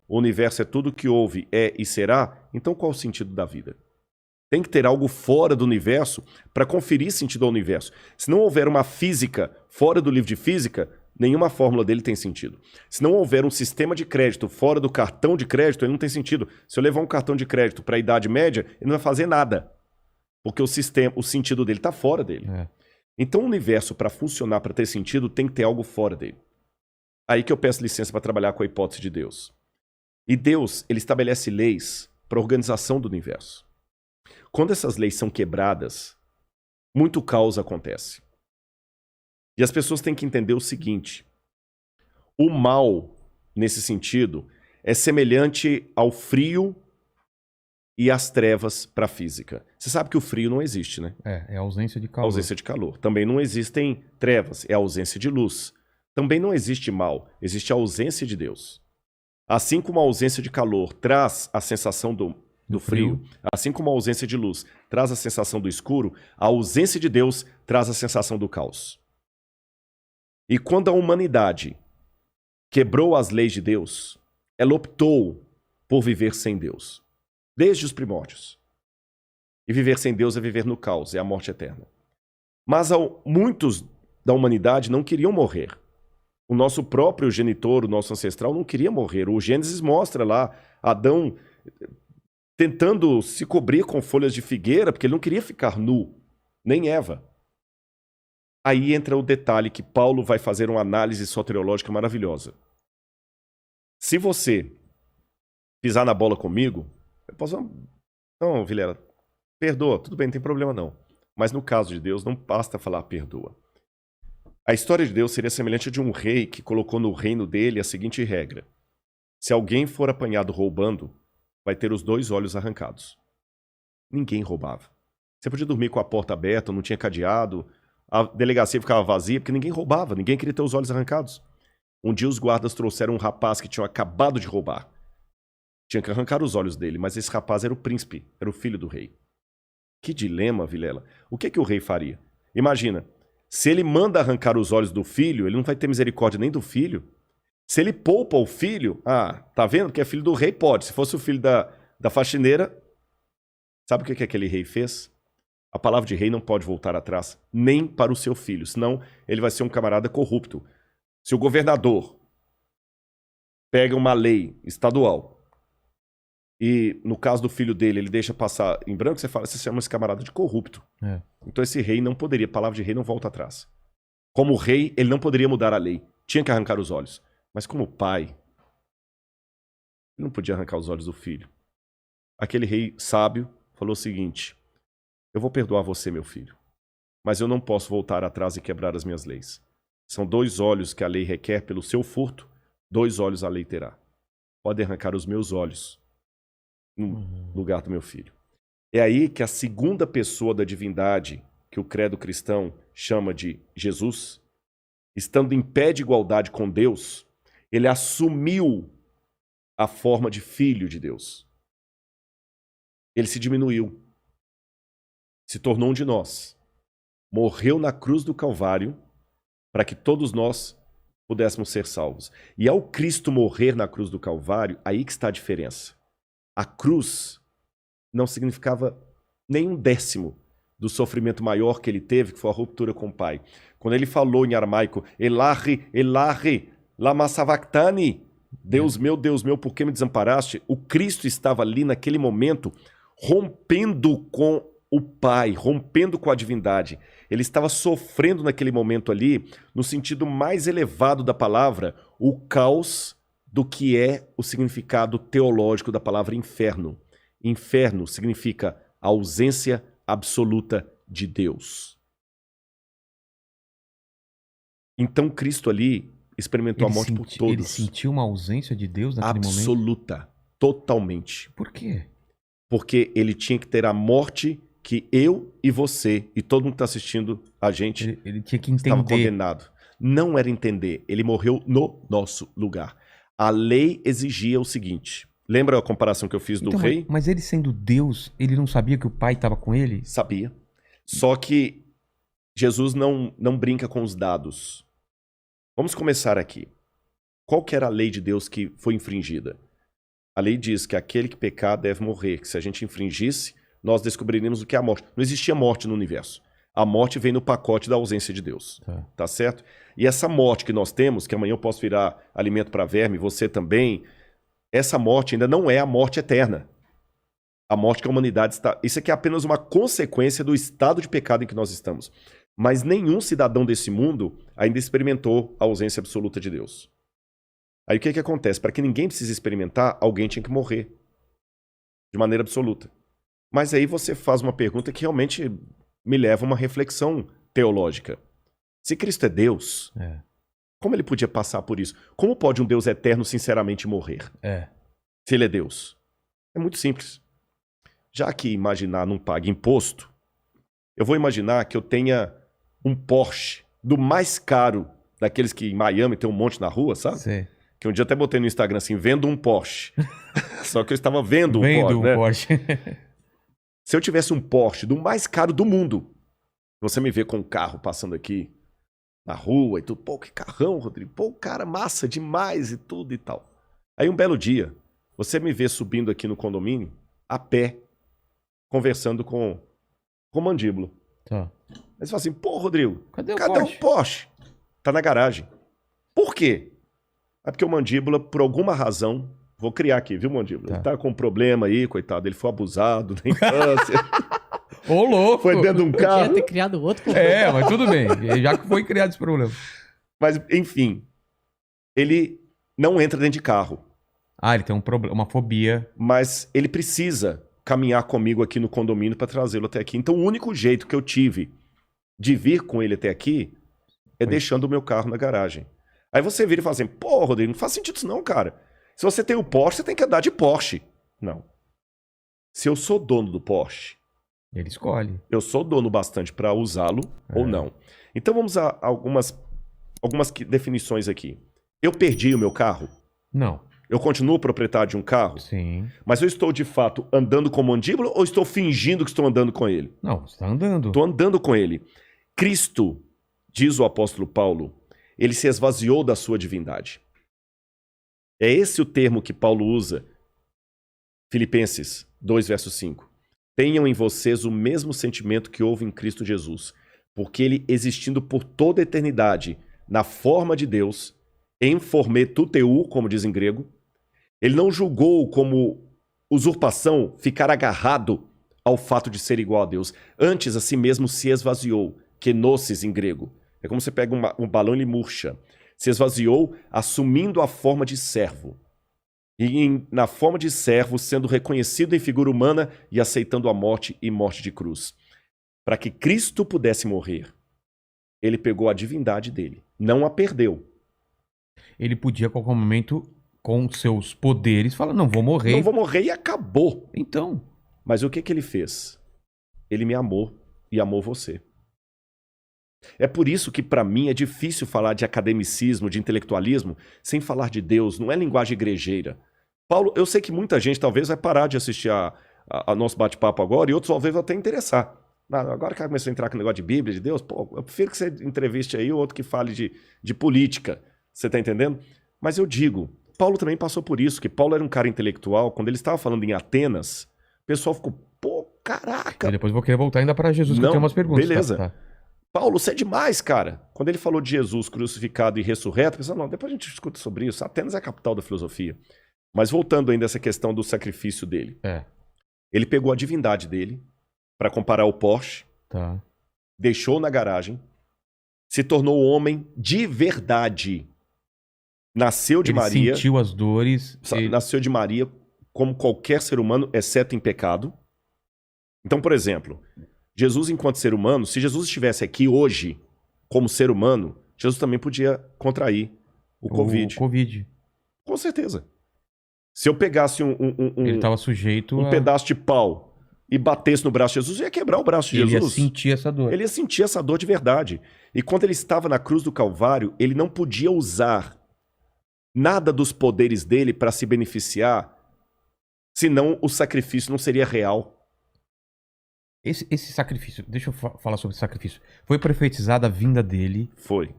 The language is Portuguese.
o universo é tudo que houve, é e será, então qual o sentido da vida? Tem que ter algo fora do universo para conferir sentido ao universo. Se não houver uma física fora do livro de física, nenhuma fórmula dele tem sentido. Se não houver um sistema de crédito fora do cartão de crédito, ele não tem sentido. Se eu levar um cartão de crédito para a Idade Média, ele não vai fazer nada. Porque o sentido dele está fora dele. Então o universo, para funcionar, para ter sentido, tem que ter algo fora dele. Aí que eu peço licença para trabalhar com a hipótese de Deus. E Deus, ele estabelece leis para a organização do universo. Quando essas leis são quebradas, muito caos acontece. E as pessoas têm que entender o seguinte: o mal, nesse sentido, é semelhante ao frio e às trevas para a física. Você sabe que o frio não existe, né? É a ausência de A calor. ausência de calor. Também não existem trevas, é a ausência de luz. Também não existe mal, existe a ausência de Deus. Assim como a ausência de calor traz a sensação do frio, assim como a ausência de luz traz a sensação do escuro, a ausência de Deus traz a sensação do caos. E quando a humanidade quebrou as leis de Deus, ela optou por viver sem Deus, desde os primórdios. E viver sem Deus é viver no caos, é a morte eterna. Mas muitos da humanidade não queriam morrer. O nosso próprio genitor, o nosso ancestral, não queria morrer. O Gênesis mostra lá Adão tentando se cobrir com folhas de figueira, porque ele não queria ficar nu, nem Eva. Aí entra o detalhe que Paulo vai fazer uma análise soteriológica maravilhosa. Se você pisar na bola comigo, eu posso... Não, Vilela, perdoa, tudo bem, não tem problema não. Mas no caso de Deus, não basta falar perdoa. A história de Deus seria semelhante a de um rei que colocou no reino dele a seguinte regra: se alguém for apanhado roubando, vai ter os 2 olhos arrancados. Ninguém roubava. Você podia dormir com a porta aberta, não tinha cadeado, a delegacia ficava vazia, porque ninguém roubava, ninguém queria ter os olhos arrancados. Um dia os guardas trouxeram um rapaz que tinha acabado de roubar. Tinha que arrancar os olhos dele, mas esse rapaz era o príncipe, era o filho do rei. Que dilema, Vilela. O que o rei faria? Imagina, se ele manda arrancar os olhos do filho, ele não vai ter misericórdia nem do filho. Se ele poupa o filho, tá vendo que é filho do rei? Pode. Se fosse o filho da faxineira, sabe o que aquele rei fez? A palavra de rei não pode voltar atrás, nem para o seu filho, senão ele vai ser um camarada corrupto. Se o governador pega uma lei estadual e, no caso do filho dele, ele deixa passar em branco, você chama esse camarada de corrupto. Então esse rei não poderia, a palavra de rei não volta atrás. Como rei, ele não poderia mudar a lei, tinha que arrancar os olhos. Mas como pai, ele não podia arrancar os olhos do filho. Aquele rei sábio falou o seguinte: eu vou perdoar você, meu filho, mas eu não posso voltar atrás e quebrar as minhas leis. São 2 olhos que a lei requer pelo seu furto, 2 olhos a lei terá. Pode arrancar os meus olhos no lugar do meu filho. É aí que a segunda pessoa da divindade, que o credo cristão chama de Jesus, estando em pé de igualdade com Deus, ele assumiu a forma de filho de Deus. Ele se diminuiu, se tornou um de nós, morreu na cruz do Calvário para que todos nós pudéssemos ser salvos. E ao Cristo morrer na cruz do Calvário, aí que está a diferença. A cruz não significava nem 1/10 do sofrimento maior que ele teve, que foi a ruptura com o Pai. Quando ele falou em aramaico, Elahi, Elahi, lama sabachthani, Deus meu, por que me desamparaste? O Cristo estava ali naquele momento rompendo com o Pai, rompendo com a divindade. Ele estava sofrendo naquele momento ali, no sentido mais elevado da palavra, o caos do que é o significado teológico da palavra inferno. Inferno significa a ausência absoluta de Deus. Então Cristo ali experimentou a morte por todos. Ele sentiu uma ausência de Deus naquele momento? Absoluta, totalmente. Por quê? Porque ele tinha que ter a morte que eu e você e todo mundo que está assistindo a gente ele tinha que entender. Estava condenado. Não era entender, ele morreu no nosso lugar. A lei exigia o seguinte, lembra a comparação que eu fiz do rei? Mas ele sendo Deus, ele não sabia que o Pai estava com ele? Sabia. Só que Jesus não brinca com os dados. Vamos começar aqui. Qual que era a lei de Deus que foi infringida? A lei diz que aquele que pecar deve morrer, que se a gente infringisse, nós descobriríamos o que é a morte. Não existia morte no universo. A morte vem no pacote da ausência de Deus. Tá certo? E essa morte que nós temos, que amanhã eu posso virar alimento para verme, você também, essa morte ainda não é a morte eterna. A morte que a humanidade está... Isso aqui é apenas uma consequência do estado de pecado em que nós estamos. Mas nenhum cidadão desse mundo ainda experimentou a ausência absoluta de Deus. Aí o que acontece? Para que ninguém precise experimentar, alguém tinha que morrer. De maneira absoluta. Mas aí você faz uma pergunta que realmente me leva a uma reflexão teológica. Se Cristo é Deus, como ele podia passar por isso? Como pode um Deus eterno sinceramente morrer? Se ele é Deus? É muito simples. Já que imaginar não paga imposto, eu vou imaginar que eu tenha um Porsche do mais caro, daqueles que em Miami tem um monte na rua, sabe? Sim. Que um dia até botei no Instagram assim, vendo um Porsche. Só que eu estava vendo um Porsche. Se eu tivesse um Porsche do mais caro do mundo, você me vê com um carro passando aqui na rua e tudo, pô, que carrão, Rodrigo, pô, cara, massa demais e tudo e tal. Aí um belo dia, você me vê subindo aqui no condomínio, a pé, conversando com o Mandíbula. Tá. Aí você fala assim, pô, Rodrigo, cadê o Porsche? Tá na garagem. Por quê? É porque o Mandíbula, por alguma razão, vou criar aqui, viu, Mandíbula? Tá. Ele tá com um problema aí, coitado, ele foi abusado na infância. Ô, louco! Foi dentro de um carro. Podia ter criado outro. Mas tudo bem, já que foi criado esse problema. Mas, enfim, ele não entra dentro de carro. Ele tem um problema, uma fobia. Mas ele precisa caminhar comigo aqui no condomínio para trazê-lo até aqui. Então, o único jeito que eu tive de vir com ele até aqui é deixando o meu carro na garagem. Aí você vira e fala assim, pô, Rodrigo, não faz sentido isso não, cara. Se você tem o Porsche, você tem que andar de Porsche. Não. Se eu sou dono do Porsche, ele escolhe. Eu sou dono bastante para usá-lo ou não. Então vamos a algumas definições aqui. Eu perdi o meu carro? Não. Eu continuo proprietário de um carro? Sim. Mas eu estou de fato andando com o Mandíbula ou estou fingindo que estou andando com ele? Não, você está andando. Estou andando com ele. Cristo, diz o apóstolo Paulo, ele se esvaziou da sua divindade. É esse o termo que Paulo usa. Filipenses 2, verso 5. Tenham em vocês o mesmo sentimento que houve em Cristo Jesus, porque ele, existindo por toda a eternidade, na forma de Deus, em forme tuteu, como diz em grego, ele não julgou como usurpação ficar agarrado ao fato de ser igual a Deus. Antes, a si mesmo se esvaziou, kenosis em grego. É como você pega um balão e ele murcha. Se esvaziou, assumindo a forma de servo. E na forma de servo, sendo reconhecido em figura humana e aceitando a morte e morte de cruz. Para que Cristo pudesse morrer, ele pegou a divindade dele, não a perdeu. Ele podia, a qualquer momento, com seus poderes, falar, não vou morrer. Não vou morrer e acabou. Então. Mas o que ele fez? Ele me amou e amou você. É por isso que, para mim, é difícil falar de academicismo, de intelectualismo, sem falar de Deus. Não é linguagem igrejeira. Paulo, eu sei que muita gente talvez vai parar de assistir a nosso bate-papo agora e outros talvez vão até interessar. Agora que começou a entrar com o negócio de Bíblia, de Deus, pô, eu prefiro que você entreviste aí outro que fale de política. Você tá entendendo? Mas eu digo, Paulo também passou por isso, que Paulo era um cara intelectual. Quando ele estava falando em Atenas, o pessoal ficou, pô, caraca. E depois eu vou querer voltar ainda para Jesus, que eu tenho umas perguntas. Beleza. Tá. Paulo, você é demais, cara. Quando ele falou de Jesus crucificado e ressurreto, pensou, não, depois a gente discute sobre isso. Atenas é a capital da filosofia. Mas voltando ainda a essa questão do sacrifício dele. Ele pegou a divindade dele para comparar o Porsche, deixou na garagem, se tornou homem de verdade. Nasceu de Maria. Ele sentiu as dores. Nasceu de Maria como qualquer ser humano, exceto em pecado. Então, por exemplo, Jesus enquanto ser humano, se Jesus estivesse aqui hoje como ser humano, Jesus também podia contrair o Covid. Com certeza. Se eu pegasse ele estava sujeito um pedaço de pau e batesse no braço de Jesus, ia quebrar o braço de Jesus. Ele ia sentir essa dor. Ele ia sentir essa dor de verdade. E quando ele estava na cruz do Calvário, ele não podia usar nada dos poderes dele para se beneficiar, senão o sacrifício não seria real. Esse sacrifício, deixa eu falar sobre esse sacrifício. Foi profetizada a vinda dele. Foi.